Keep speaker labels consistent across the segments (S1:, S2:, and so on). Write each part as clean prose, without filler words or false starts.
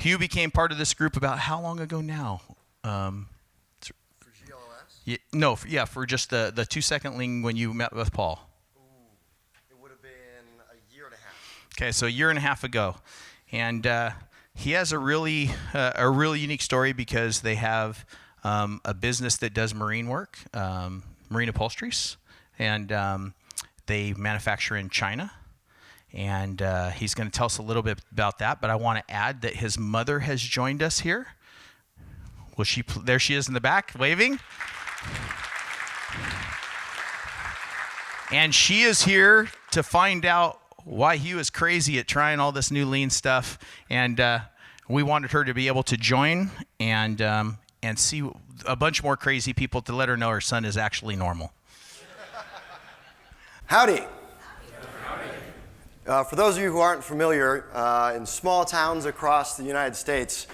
S1: Hugh became part of this group about how long ago now?
S2: For GLS?
S1: For just the 2-second link when you met with Paul.
S2: It would have been a year and a half.
S1: Okay, so a year and a half ago. And he has a really unique story because they have a business that does marine work, marine upholsteries, and they manufacture in China. And he's going to tell us a little bit about that. But I want to add that his mother has joined us here. There she is in the back, waving. And she is here to find out why Hugh is crazy at trying all this new lean stuff. And we wanted her to be able to join and see a bunch more crazy people to let her know her son is actually normal.
S2: Howdy. For those of you who aren't familiar, in small towns across the United States,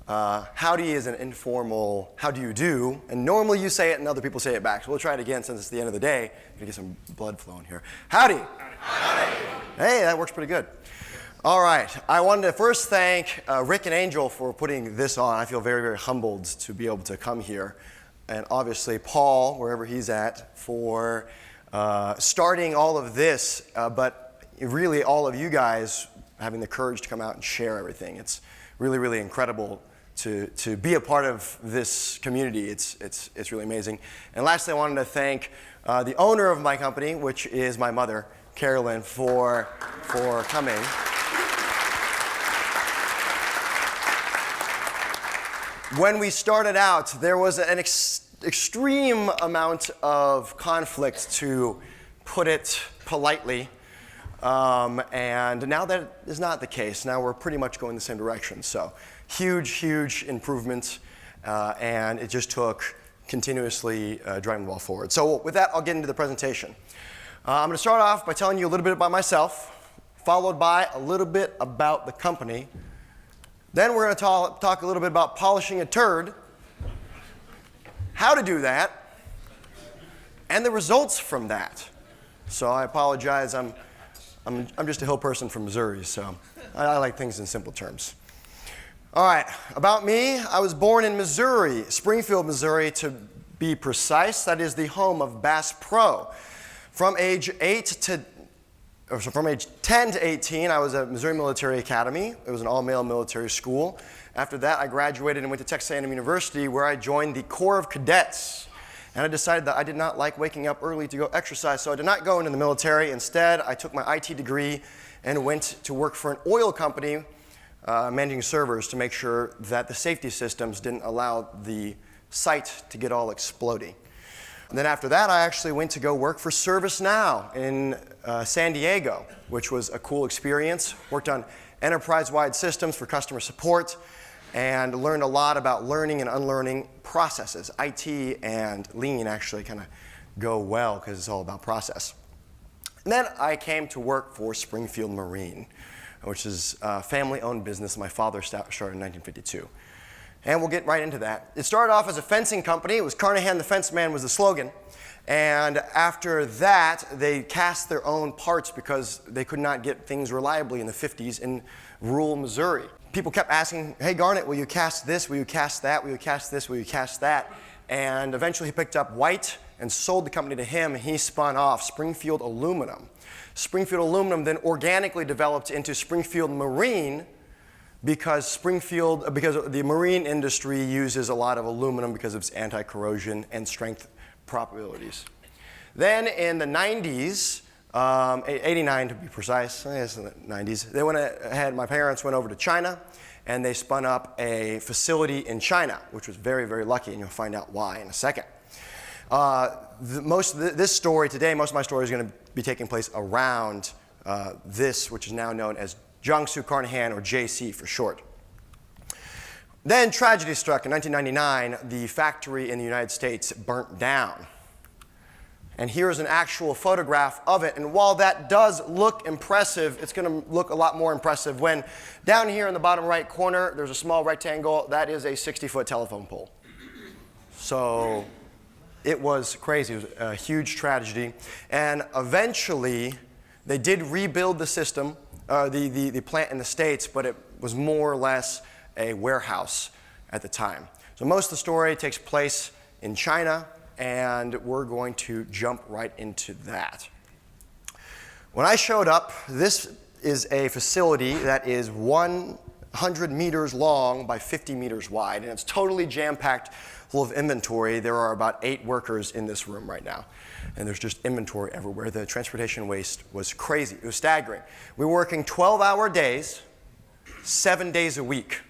S2: howdy is an informal, how do you do? And normally you say it and other people say it back. So we'll try it again since it's the end of the day. I'm going to get some blood flowing here. Howdy. Howdy. Hey, that works pretty good. All right. I wanted to first thank Rick and Angel for putting this on. I feel very, very humbled to be able to come here. And obviously Paul, wherever he's at, for starting all of this. But really all of you guys having the courage to come out and share everything. It's really, really incredible to be a part of this community. It's really amazing. And lastly, I wanted to thank the owner of my company, which is my mother, Carolyn, for coming. When we started out, there was an extreme amount of conflict, to put it politely. And now that is not the case. Now we're pretty much going the same direction. So huge improvements, and it just took continuously driving the ball forward. So with that, I'll get into the presentation. I'm going to start off by telling you a little bit about myself, followed by a little bit about the company. Then we're going to talk a little bit about polishing a turd, how to do that, and the results from that. So I apologize. I'm just a hill person from Missouri, so I like things in simple terms. All right, about me, I was born in Missouri, Springfield, Missouri, to be precise. That is the home of Bass Pro. From age 10 to 18, I was at Missouri Military Academy. It was an all-male military school. After that, I graduated and went to Texas A&M University, where I joined the Corps of Cadets. And I decided that I did not like waking up early to go exercise, so I did not go into the military. Instead, I took my IT degree and went to work for an oil company managing servers to make sure that the safety systems didn't allow the site to get all exploding. And then after that, I actually went to go work for ServiceNow in San Diego, which was a cool experience. Worked on enterprise-wide systems for customer support, and learned a lot about learning and unlearning processes. IT and lean actually kind of go well because it's all about process. And then I came to work for Springfield Marine, which is a family-owned business my father started in 1952. And we'll get right into that. It started off as a fencing company. It was Carnahan the Fence Man was the slogan. And after that, they cast their own parts because they could not get things reliably in the 50s in rural Missouri. People kept asking, hey, Garnet, will you cast this? Will you cast that? Will you cast this? Will you cast that? And eventually he picked up White and sold the company to him, and he spun off Springfield Aluminum. Springfield Aluminum then organically developed into Springfield Marine because the marine industry uses a lot of aluminum because of its anti-corrosion and strength properties. Then in the 90s, 89 to be precise, I guess in the 90s, they went ahead, my parents went over to China, and they spun up a facility in China, which was very, very lucky, and you'll find out why in a second. Most of my story is going to be taking place around this, which is now known as JianSu Carnahan, or JC for short. Then tragedy struck in 1999. The factory in the United States burnt down. And here's an actual photograph of it. And while that does look impressive, it's going to look a lot more impressive when down here in the bottom right corner, there's a small rectangle. That is a 60-foot telephone pole. So it was crazy. It was a huge tragedy. And eventually, they did rebuild the system the plant in the States, but it was more or less a warehouse at the time. So most of the story takes place in China, and we're going to jump right into that. When I showed up, this is a facility that is 100 meters long by 50 meters wide, and it's totally jam-packed full of inventory. There are about 8 workers in this room right now, and there's just inventory everywhere. The transportation waste was crazy. It was staggering. We were working 12-hour days, 7 days a week.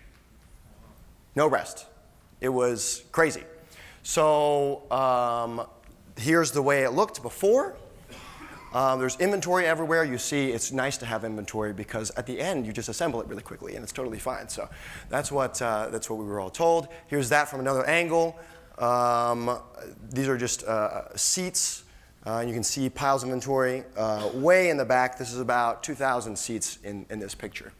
S2: No rest. It was crazy. So here's the way it looked before. There's inventory everywhere. You see, it's nice to have inventory because at the end, you just assemble it really quickly, and it's totally fine. So that's what we were all told. Here's that from another angle. These are just seats. You can see piles of inventory way in the back. This is about 2,000 seats in this picture.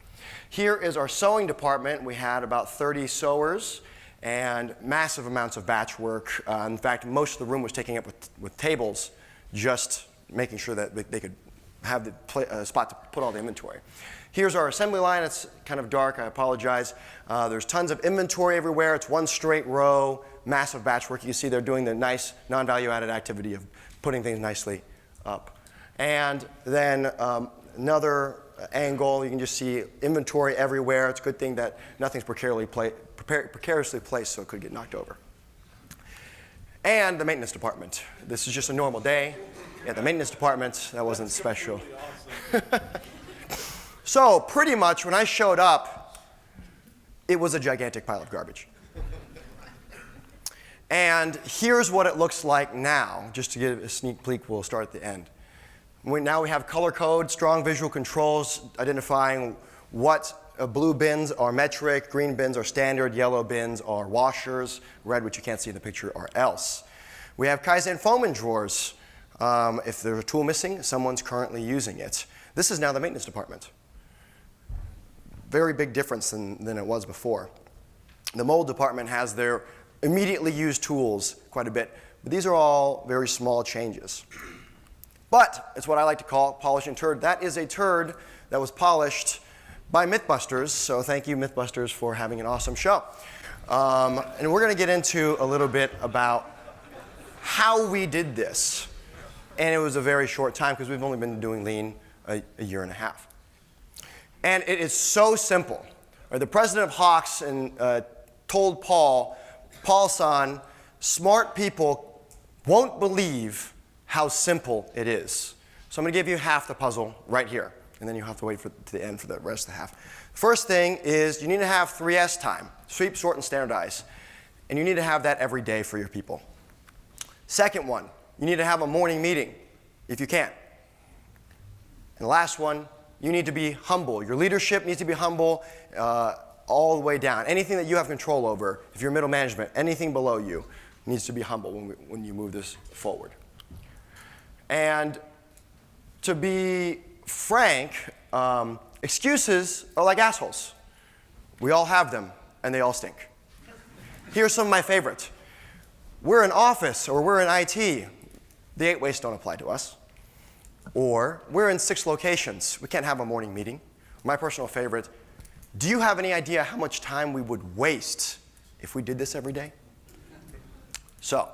S2: Here is our sewing department. We had about 30 sewers and massive amounts of batch work. In fact, most of the room was taken up with tables, just making sure that they could have the spot to put all the inventory. Here's our assembly line. It's kind of dark. I apologize. There's tons of inventory everywhere. It's one straight row, massive batch work. You see they're doing the nice non-value-added activity of putting things nicely up. And then another angle, you can just see inventory everywhere. It's a good thing that nothing's precariously placed, so it could get knocked over. And the maintenance department. This is just a normal day. Yeah, the maintenance department, that wasn't special. So pretty much when I showed up, it was a gigantic pile of garbage. And here's what it looks like now. Just to give a sneak peek, we'll start at the end. Now we have color code, strong visual controls, identifying what blue bins are metric, green bins are standard, yellow bins are washers, red, which you can't see in the picture, are else. We have Kaizen foam drawers. If there's a tool missing, someone's currently using it. This is now the maintenance department. Very big difference than it was before. The mold department has their immediately used tools quite a bit, but these are all very small changes. But it's what I like to call polishing turd. That is a turd that was polished by Mythbusters, so thank you, Mythbusters, for having an awesome show. And we're going to get into a little bit about how we did this. And it was a very short time because we've only been doing lean a year and a half. And it is so simple. The president of Hawks told Paul-san, smart people won't believe how simple it is. So I'm going to give you half the puzzle right here, and then you have to wait to the end for the rest of the half. First thing is you need to have 3S time, sweep, sort, and standardize. And you need to have that every day for your people. Second one, you need to have a morning meeting, if you can. And the last one, you need to be humble. Your leadership needs to be humble all the way down. Anything that you have control over, if you're middle management, anything below you needs to be humble when you move this forward. And to be frank, excuses are like assholes. We all have them, and they all stink. Here's some of my favorites. We're in office, or we're in IT. The 8 wastes don't apply to us. Or we're in 6 locations. We can't have a morning meeting. My personal favorite, do you have any idea how much time we would waste if we did this every day? So,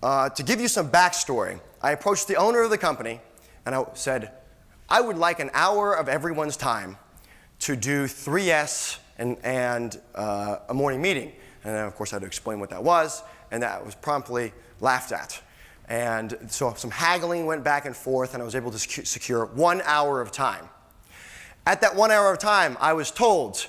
S2: to give you some backstory, I approached the owner of the company and I said, I would like an hour of everyone's time to do 3S and a morning meeting. And then, of course, I had to explain what that was, and that was promptly laughed at. And so some haggling went back and forth, and I was able to secure 1 hour of time. At that 1 hour of time, I was told,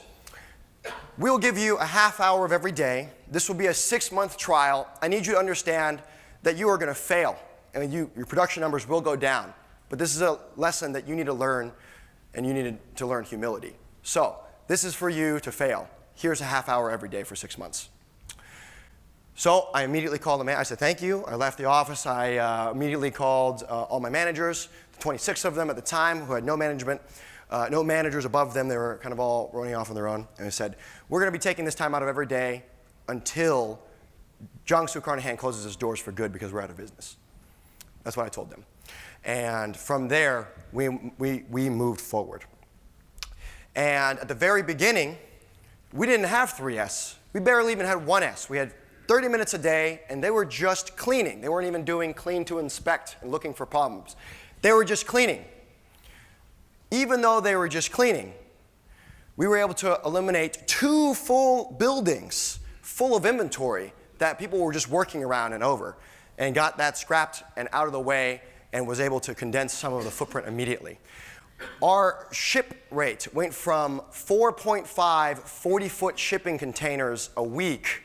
S2: we'll give you a half hour of every day. This will be a 6-month trial. I need you to understand that you are going to fail, and your production numbers will go down. But this is a lesson that you need to learn, and you need to learn humility. So this is for you to fail. Here's a half hour every day for 6 months. So I immediately called the manager. I said, thank you. I left the office. I immediately called all my managers, 26 of them at the time, who had no management, no managers above them. They were kind of all running off on their own. And I said, we're going to be taking this time out of every day until JianSu Carnahan closes his doors for good because we're out of business. That's what I told them. And from there, we moved forward. And at the very beginning, we didn't have 3S. We barely even had 1S. We had 30 minutes a day, and they were just cleaning. They weren't even doing clean to inspect and looking for problems. They were just cleaning. Even though they were just cleaning, we were able to eliminate 2 full buildings full of inventory that people were just working around and over, and got that scrapped and out of the way and was able to condense some of the footprint immediately. Our ship rate went from 4.5 40-foot shipping containers a week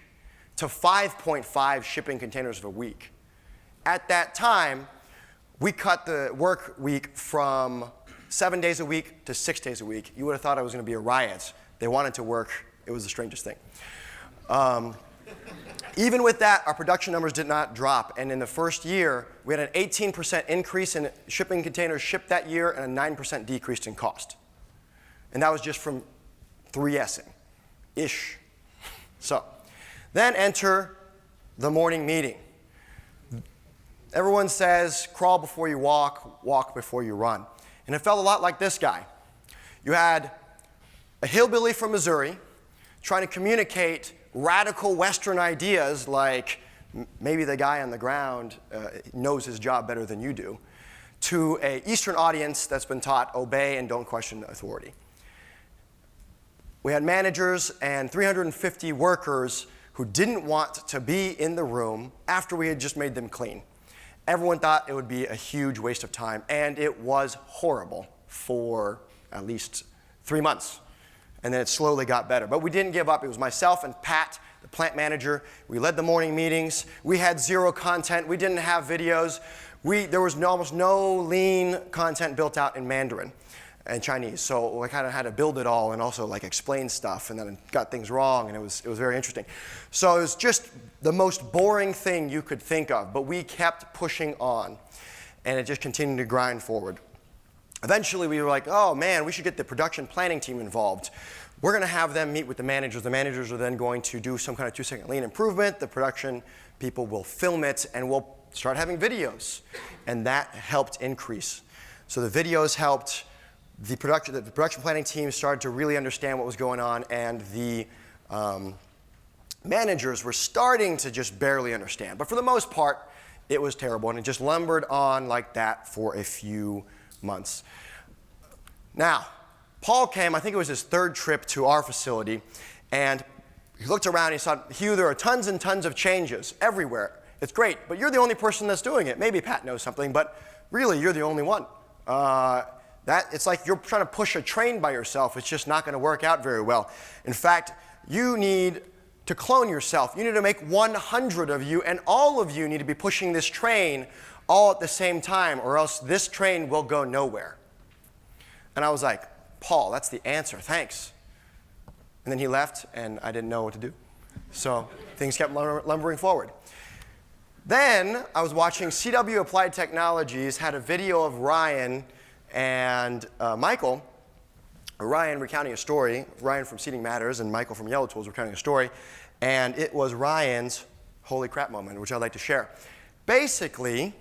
S2: to 5.5 shipping containers a week. At that time, we cut the work week from 7 days a week to 6 days a week. You would have thought it was going to be a riot. They wanted to work. It was the strangest thing. Even with that, our production numbers did not drop. And in the first year, we had an 18% increase in shipping containers shipped that year and a 9% decrease in cost. And that was just from 3S'ing-ish. So, then enter the morning meeting. Everyone says, crawl before you walk, walk before you run. And it felt a lot like this guy. You had a hillbilly from Missouri trying to communicate radical Western ideas like maybe the guy on the ground knows his job better than you do, to an Eastern audience that's been taught obey and don't question authority. We had managers and 350 workers who didn't want to be in the room after we had just made them clean. Everyone thought it would be a huge waste of time, and it was horrible for at least 3 months. And then it slowly got better. But we didn't give up. It was myself and Pat, the plant manager. We led the morning meetings. We had 0 content. We didn't have videos. There was almost no lean content built out in Mandarin and Chinese. So I kind of had to build it all and also like explain stuff, and then got things wrong, and it was very interesting. So it was just the most boring thing you could think of, but we kept pushing on, and it just continued to grind forward. Eventually, we were like, oh man, we should get the production planning team involved. We're going to have them meet with the managers. The managers are then going to do some kind of 2-second lean improvement. The production people will film it, and we'll start having videos. And that helped increase. So the videos helped. The production planning team started to really understand what was going on, and the managers were starting to just barely understand. But for the most part, it was terrible, and it just lumbered on like that for a few months. Now, Paul came, I think it was his 3rd trip to our facility, and he looked around and he saw, Hugh, there are tons and tons of changes everywhere. It's great, but you're the only person that's doing it. Maybe Pat knows something, but really, you're the only one. It's like you're trying to push a train by yourself. It's just not going to work out very well. In fact, you need to clone yourself. You need to make 100 of you, and all of you need to be pushing this train all at the same time, or else this train will go nowhere. And I was like, Paul, that's the answer, thanks. And then he left, and I didn't know what to do. So things kept lumbering forward. Then I was watching CW Applied Technologies had a video of Ryan and Michael, Ryan recounting a story, Ryan from Seating Matters and Michael from Yellow Tools recounting a story, and it was Ryan's holy crap moment, which I'd like to share. Basically,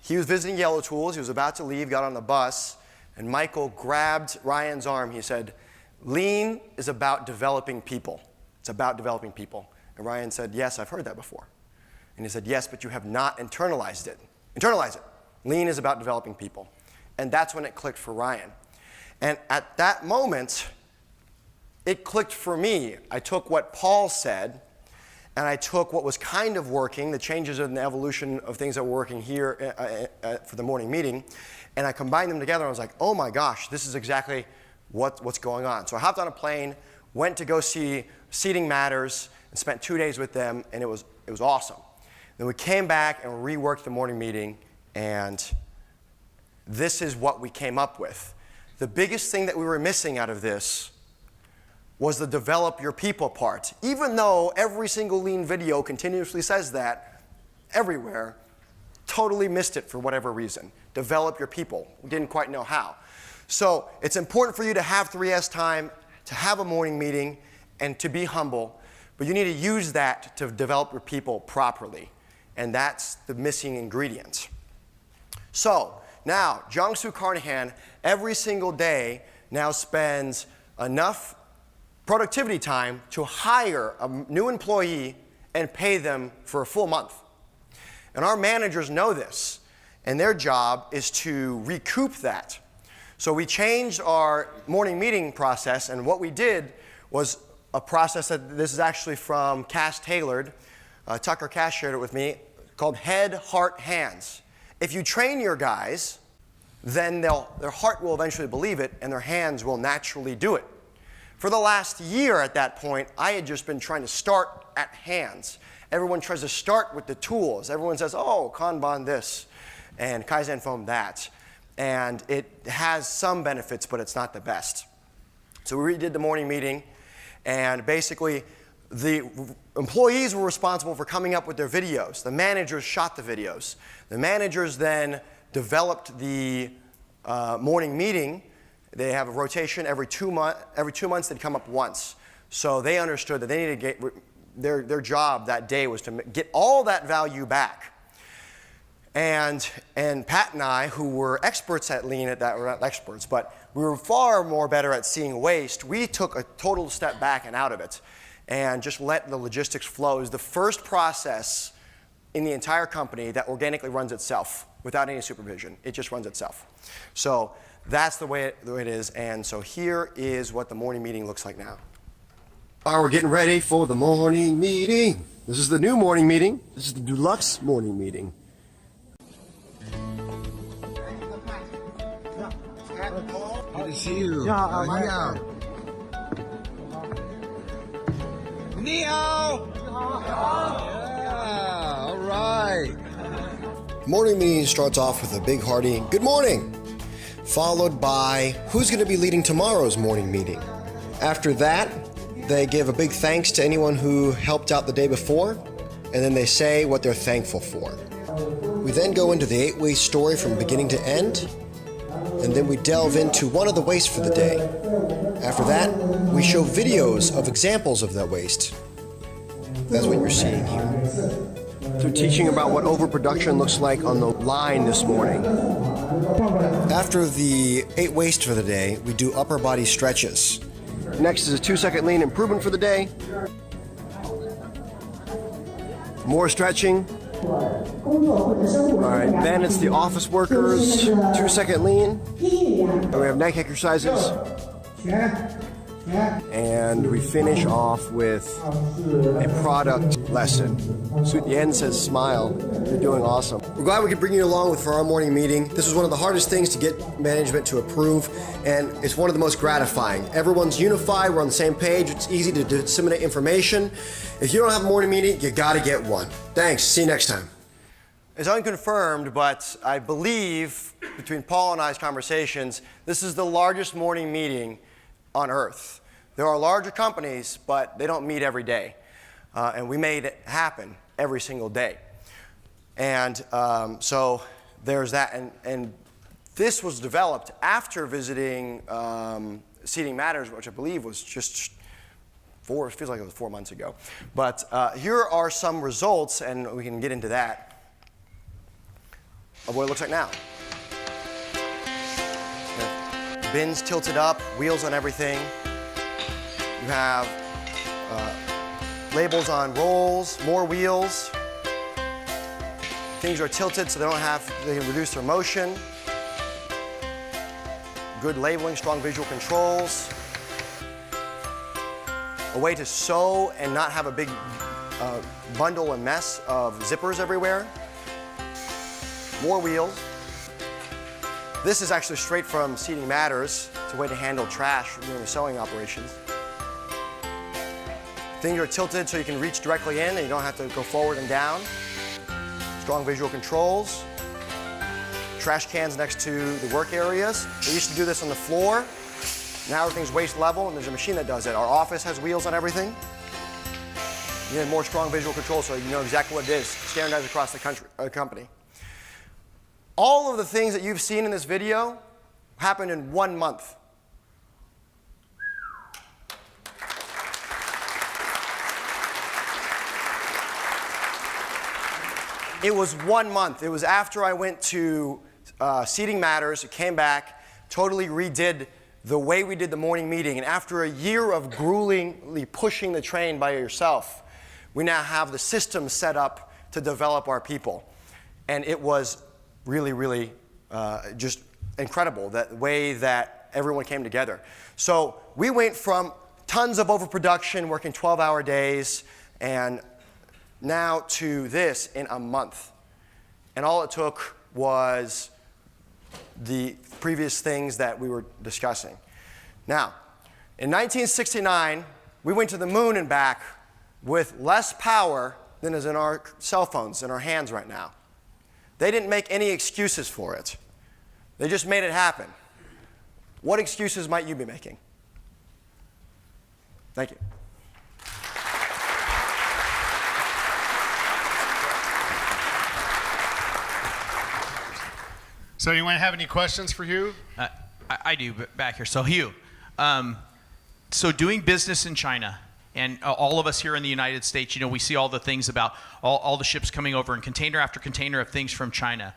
S2: he was visiting Yellow Tools, he was about to leave, got on the bus, and Michael grabbed Ryan's arm. He said, lean is about developing people. It's about developing people. And Ryan said, yes, I've heard that before. And he said, yes, but you have not internalized it. Internalize it. Lean is about developing people. And that's when it clicked for Ryan. And at that moment, it clicked for me. I took what Paul said, and I took what was kind of working, the changes in the evolution of things that were working here for the morning meeting, and I combined them together, and I was like, oh my gosh, this is exactly what's going on. So I hopped on a plane, went to go see Seating Matters, and spent 2 days with them, and it was awesome. Then we came back and reworked the morning meeting, and this is what we came up with. The biggest thing that we were missing out of this was the develop your people part. Even though every single lean video continuously says that everywhere, totally missed it for whatever reason. Develop your people. We didn't quite know how. So it's important for you to have 3S time, to have a morning meeting, and to be humble, but you need to use that to develop your people properly. And that's the missing ingredient. So now, JianSu Carnahan every single day now spends enough productivity time to hire a new employee and pay them for a full month. And our managers know this, and their job is to recoup that. So we changed our morning meeting process, and what we did was a process that this is actually from Cass Tailored. Tucker Cass shared it with me, called Head, Heart, Hands. If you train your guys, then their heart will eventually believe it, and their hands will naturally do it. For the last year at that point, I had just been trying to start at hands. Everyone tries to start with the tools. Everyone says, oh, Kanban this, and Kaizen foam that. And it has some benefits, but it's not the best. So we redid the morning meeting, and basically the employees were responsible for coming up with their videos. The managers shot the videos. The managers then developed the morning meeting. They have a rotation every 2 months. Every 2 months, they'd come up once. So they understood that they needed to get their job that day was to get all that value back. And Pat and I, who were experts at lean at that, we're not experts, but we were far more better at seeing waste. We took a total step back and out of it and just let the logistics flow. It was the first process in the entire company that organically runs itself without any supervision. It just runs itself. So that's the way it is. And so here is what the morning meeting looks like now.
S3: All right, we're getting ready for the morning meeting. This is the new morning meeting. This is the deluxe morning meeting. Good to see you. Yeah. Neo! Yeah, all right.
S2: Morning meeting starts off with a big hearty good morning, followed by who's going to be leading tomorrow's morning meeting. After that, they give a big thanks to anyone who helped out the day before, and then they say what they're thankful for. We then go into the 8-waste story from beginning to end, and then we delve into one of the wastes for the day. After that, we show videos of examples of that waste. That's what you're seeing here.
S3: They're teaching about what overproduction looks like on the line this morning.
S2: After the 8 waste for the day, we do upper body stretches.
S3: Next is a 2-second lean improvement for the day. More stretching. All right, then it's the office workers, 2-second lean. And we have neck exercises. And we finish off with a product lesson. So at the end says smile. You're doing awesome.
S2: We're glad we could bring you along for our morning meeting. This is one of the hardest things to get management to approve, and it's one of the most gratifying. Everyone's unified, we're on the same page, it's easy to disseminate information. If you don't have a morning meeting, you gotta get one. Thanks, see you next time. It's unconfirmed, but I believe, between Paul and I's conversations, this is the largest morning meeting on Earth. There are larger companies, but they don't meet every day. And we made it happen every single day. And so there's that. And this was developed after visiting Seating Matters, which I believe was just it feels like it was 4 months ago. But here are some results, and we can get into that, of what it looks like now. Bins tilted up, wheels on everything. You have labels on rolls, more wheels. Things are tilted so they can reduce their motion. Good labeling, strong visual controls. A way to sew and not have a big bundle and mess of zippers everywhere. More wheels. This is actually straight from Seating Matters. It's a way to handle trash during the sewing operations. Things are tilted so you can reach directly in and you don't have to go forward and down. Strong visual controls. Trash cans next to the work areas. They used to do this on the floor. Now everything's waist level and there's a machine that does it. Our office has wheels on everything. You need more strong visual control so you know exactly what it is, standardized across the company. All of the things that you've seen in this video happened in 1 month. It was 1 month. It was after I went to Seating Matters. It came back, totally redid the way we did the morning meeting. And after a year of gruelingly pushing the train by yourself, we now have the system set up to develop our people. And it was really, really just incredible, that way that everyone came together. So we went from tons of overproduction, working 12-hour days, and now to this in a month. And all it took was the previous things that we were discussing. Now, in 1969, we went to the moon and back with less power than is in our cell phones in our hands right now. They didn't make any excuses for it. They just made it happen. What excuses might you be making? Thank you.
S4: So anyone have any questions for Hugh?
S1: I do, but back here. So Hugh, so doing business in China, and all of us here in the United States, we see all the things about all the ships coming over and container after container of things from China.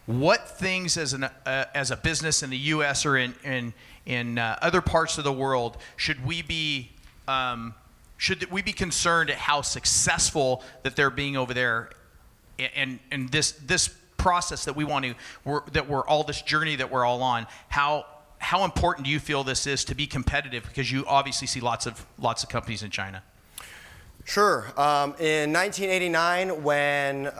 S1: What things as a business in the U.S. or in other parts of the world should we be concerned at how successful that they're being over there, and this process that we're all this journey that we're all on? How important do you feel this is to be competitive? Because you obviously see lots of companies in China.
S2: Sure. In 1989, when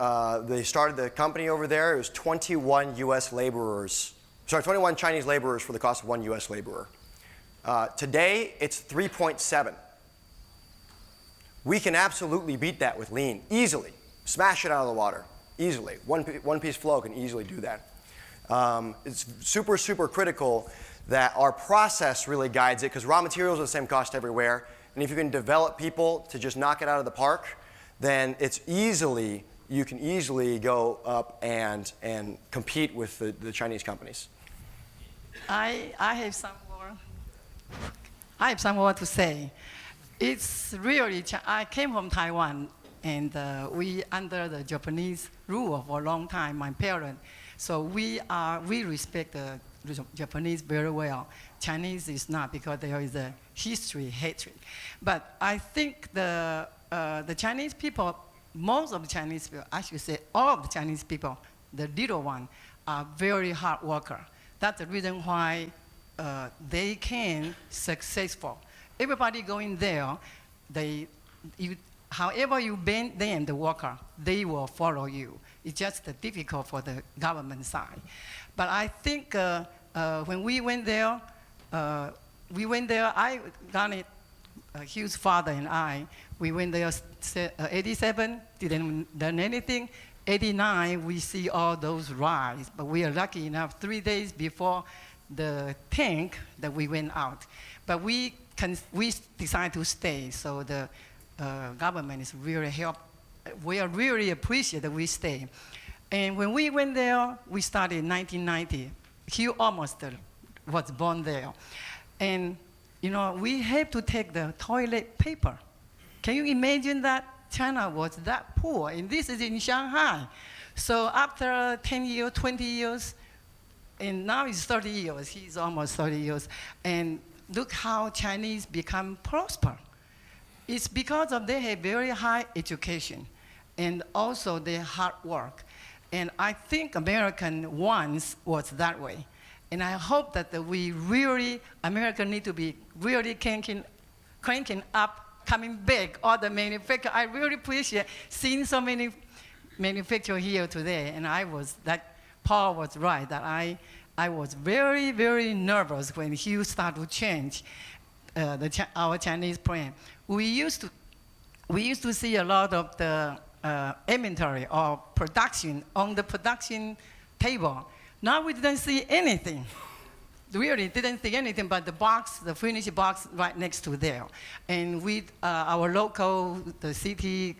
S2: they started the company over there, it was 21 Chinese laborers for the cost of one U.S. laborer. Today, it's 3.7. We can absolutely beat that with lean, easily. Smash it out of the water, easily. One piece flow can easily do that. It's super, super critical that our process really guides it, because raw materials are the same cost everywhere. And if you can develop people to just knock it out of the park, then you can easily go up and compete with the Chinese companies.
S5: I have some more to say. It's really, I came from Taiwan, and we under the Japanese rule for a long time, my parents. So we respect the Japanese very well. Chinese is not, because there is a history hatred. But I think the Chinese people, most of the Chinese people, I should say all of the Chinese people, the little one, are very hard worker. That's the reason why they can successful. Everybody going there, however you bend them, the worker, they will follow you. It's just difficult for the government side. But I think when we went there, I done it, Hugh's father and I, we went there 87, didn't done anything. 89, we see all those rise, but we are lucky enough 3 days before the tank that we went out. But we decided to stay, so the government is really help. We are really appreciate that we stay. And when we went there, we started in 1990. Hugh almost was born there. And we have to take the toilet paper. Can you imagine that? China was that poor, and this is in Shanghai. So after 10 years, 20 years, and now it's 30 years, he's almost 30 years, and look how Chinese become prosper. It's because of they have very high education, and also their hard work. And I think American once was that way. And I hope that America need to be really cranking up, coming back, all the manufacturers. I really appreciate seeing so many manufacturers here today. And Paul was right, that I was very, very nervous when Hugh started to change our Chinese plant. We used to see a lot of the inventory or production on the production table. Now we didn't see anything. Really didn't see anything but the box, the finished box right next to there. And with our local, the city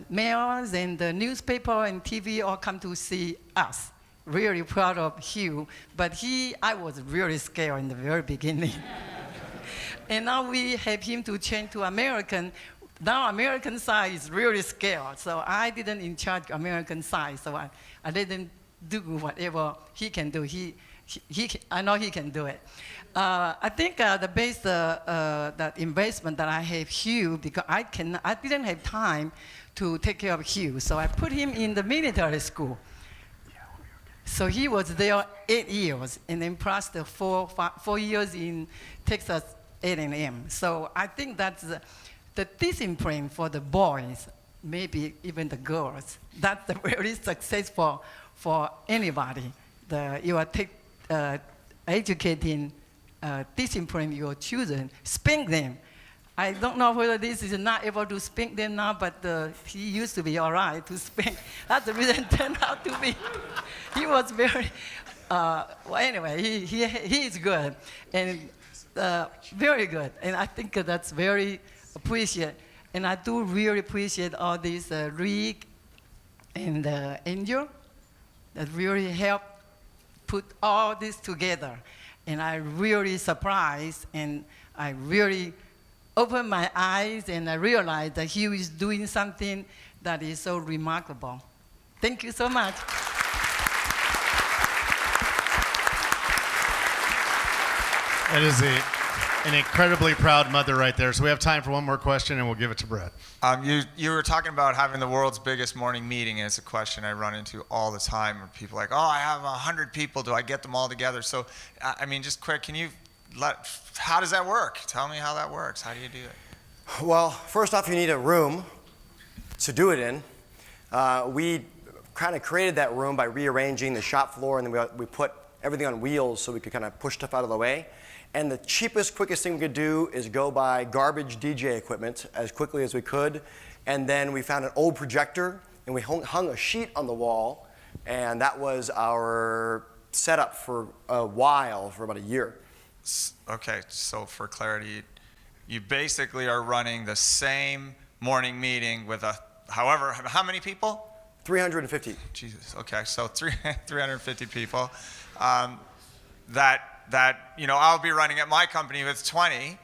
S5: mayors and the newspaper and TV all come to see us. Really proud of Hugh, but I was really scared in the very beginning. And now we have him to change to American. Now American side is really scared, so I didn't in charge American side, so I let them do whatever he can do. I know he can do it. I think the base that investment that I have Hugh, because I didn't have time to take care of Hugh, so I put him in the military school. So he was there 8 years, and then plus the 4 years in Texas A&M. So I think that's the discipline for the boys, maybe even the girls. That's very successful for anybody. You are educating, discipline your children, spank them. I don't know whether this is not able to spank them now, but he used to be all right to spank. That's the reason it turned out to be. He was very, well, anyway, he is good, and very good. And I think that's very appreciated. And I do really appreciate all these Rick and Angel that really helped put all this together. And I really surprised, and I really opened my eyes, and I realized that he is doing something that is so remarkable. Thank you so much.
S4: That is an incredibly proud mother right there. So we have time for one more question, and we'll give it to Brett.
S6: You were talking about having the world's biggest morning meeting, and it's a question I run into all the time. Where people are like, oh, I have 100 people. Do I get them all together? So, I mean, just quick, how does that work? Tell me how that works. How do you do it?
S2: Well, first off, you need a room to do it in. We kind of created that room by rearranging the shop floor, and then we put everything on wheels so we could kind of push stuff out of the way. And the cheapest, quickest thing we could do is go buy garbage DJ equipment as quickly as we could. And then we found an old projector, and we hung a sheet on the wall, and that was our setup for a while, for about a year.
S6: Okay, so for clarity, you basically are running the same morning meeting with how many people?
S2: 350.
S6: Jesus, okay, so 350 people. That I'll be running at my company with 20,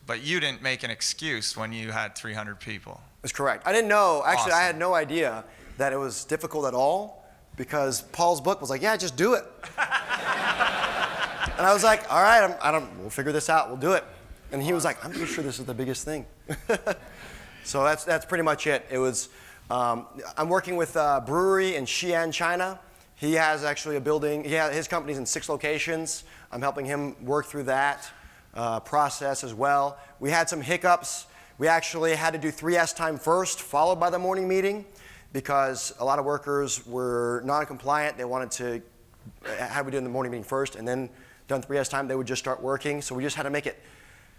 S6: but you didn't make an excuse when you had 300 people.
S2: That's correct. I didn't know, actually,
S6: Awesome.
S2: I had no idea that it was difficult at all, because Paul's book was like, yeah, just do it. And I was like, all right, we'll figure this out, we'll do it. And he was like, I'm pretty sure this is the biggest thing. So that's pretty much it. It was, I'm working with a brewery in Xi'an, China. He has actually a building, his company's in 6 locations. I'm helping him work through that process as well. We had some hiccups. We actually had to do 3S time first, followed by the morning meeting, because a lot of workers were non-compliant. They wanted to have we do the morning meeting first, and then done 3S time, they would just start working. So we just had to make it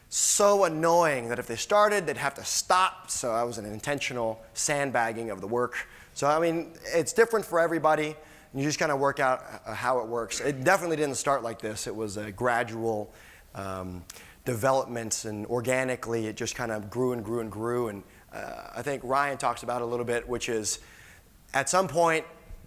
S2: so annoying that if they started, they'd have to stop. So that was an intentional sandbagging of the work. So I mean, it's different for everybody. You just kind of work out how it works. It definitely didn't start like this. It was a gradual development, and organically it just kind of grew and grew and grew. And I think Ryan talks about it a little bit, which is at some point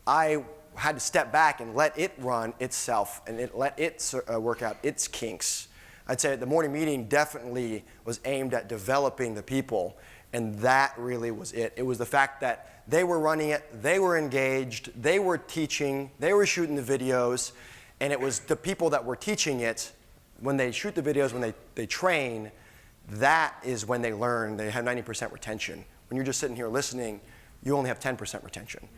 S2: I had to step back and let it run itself, and let it work out its kinks. I'd say the morning meeting definitely was aimed at developing the people, and that really was it. It was the fact that they were running it, they were engaged, they were teaching, they were shooting the videos, and it was the people that were teaching it, when they shoot the videos, when they train, that is when they learn. They have 90% retention. When you're just sitting here listening, you only have 10% retention.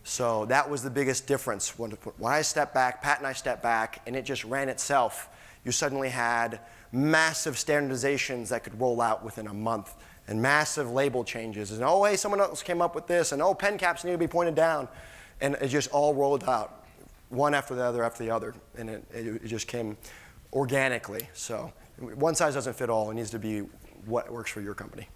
S2: So that was the biggest difference. When I stepped back, Pat and I stepped back, and it just ran itself, you suddenly had massive standardizations that could roll out within a month, and massive label changes, and oh, hey, someone else came up with this, and oh, pen caps need to be pointed down, and it just all rolled out, one after the other, and it just came organically. So one size doesn't fit all. It needs to be what works for your company.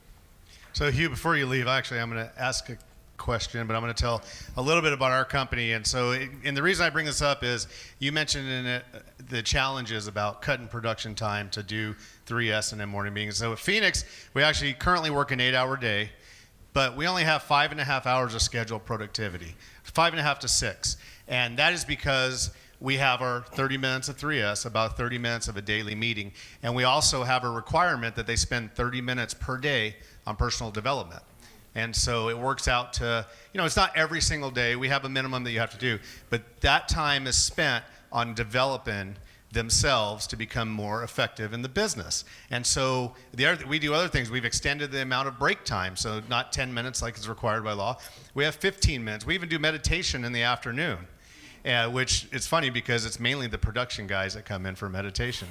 S4: So Hugh, before you leave, actually, I'm going to ask a question, but I'm going to tell a little bit about our company. And so, and the reason I bring this up is you mentioned in it the challenges about cutting production time to do 3S and then morning meetings. So at Phoenix, we actually currently work an 8-hour day, but we only have 5.5 hours of scheduled productivity, 5.5 to 6. And that is because we have our 30 minutes of 3S, about 30 minutes of a daily meeting. And we also have a requirement that they spend 30 minutes per day on personal development. And so it works out to, it's not every single day. We have a minimum that you have to do. But that time is spent on developing themselves to become more effective in the business. And so we do other things. We've extended the amount of break time. So not 10 minutes like is required by law. We have 15 minutes. We even do meditation in the afternoon, which it's funny because it's mainly the production guys that come in for meditation,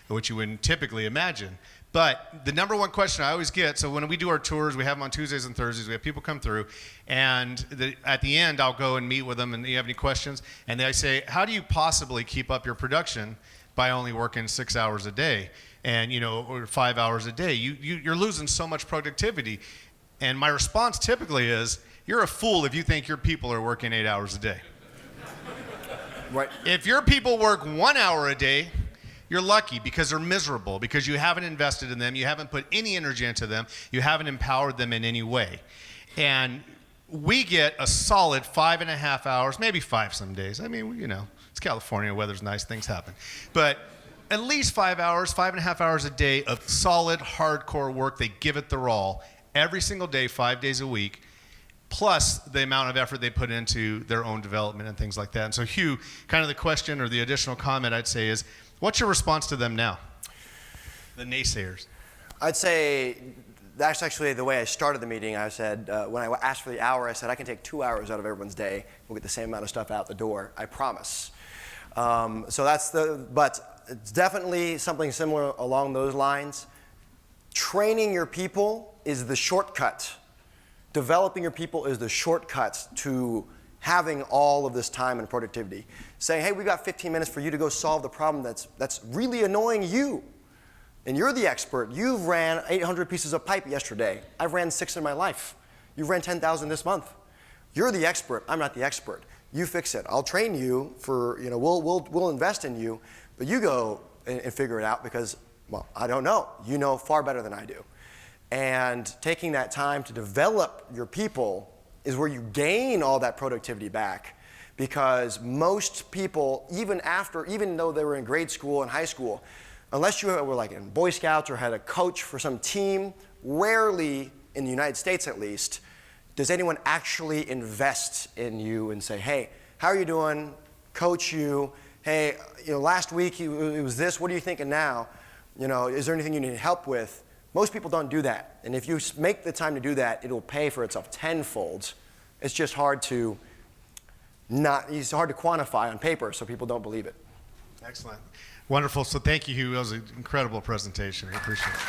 S4: which you wouldn't typically imagine. But the number one question I always get, so when we do our tours, we have them on Tuesdays and Thursdays, we have people come through, and at the end, I'll go and meet with them, and you have any questions? And they say, how do you possibly keep up your production by only working 6 hours a day, and or 5 hours a day? You're losing so much productivity. And my response typically is, you're a fool if you think your people are working 8 hours a day.
S2: Right.
S4: If your people work 1 hour a day, you're lucky because they're miserable, because you haven't invested in them, you haven't put any energy into them, you haven't empowered them in any way. And we get a solid 5.5 hours, maybe 5 some days. I mean, it's California, weather's nice, things happen. But at least 5 hours, 5.5 hours a day of solid, hardcore work. They give it their all every single day, 5 days a week, plus the amount of effort they put into their own development and things like that. And so Hugh, kind of the question or the additional comment I'd say is, what's your response to them now, the naysayers?
S2: I'd say that's actually the way I started the meeting. I said, when I asked for the hour, I said, I can take 2 hours out of everyone's day. We'll get the same amount of stuff out the door, I promise. But it's definitely something similar along those lines. Training your people is the shortcut. Developing your people is the shortcut to having all of this time and productivity. Saying, hey, we got 15 minutes for you to go solve the problem that's really annoying you. And you're the expert. You've ran 800 pieces of pipe yesterday. I've ran 6 in my life. You've ran 10,000 this month. You're the expert. I'm not the expert. You fix it. I'll train you for, we'll invest in you, but you go and figure it out because, well, I don't know. You know far better than I do. And taking that time to develop your people is where you gain all that productivity back, because most people, even though they were in grade school and high school, unless you were like in Boy Scouts or had a coach for some team, rarely, in the United States at least, does anyone actually invest in you and say, hey, how are you doing? Coach you. Hey, last week it was this. What are you thinking now? Is there anything you need help with? Most people don't do that. And if you make the time to do that, it'll pay for itself tenfold. It's just it's hard to quantify on paper, so people don't believe it.
S4: Excellent. Wonderful. So thank you, Hugh. That was an incredible presentation. I appreciate it.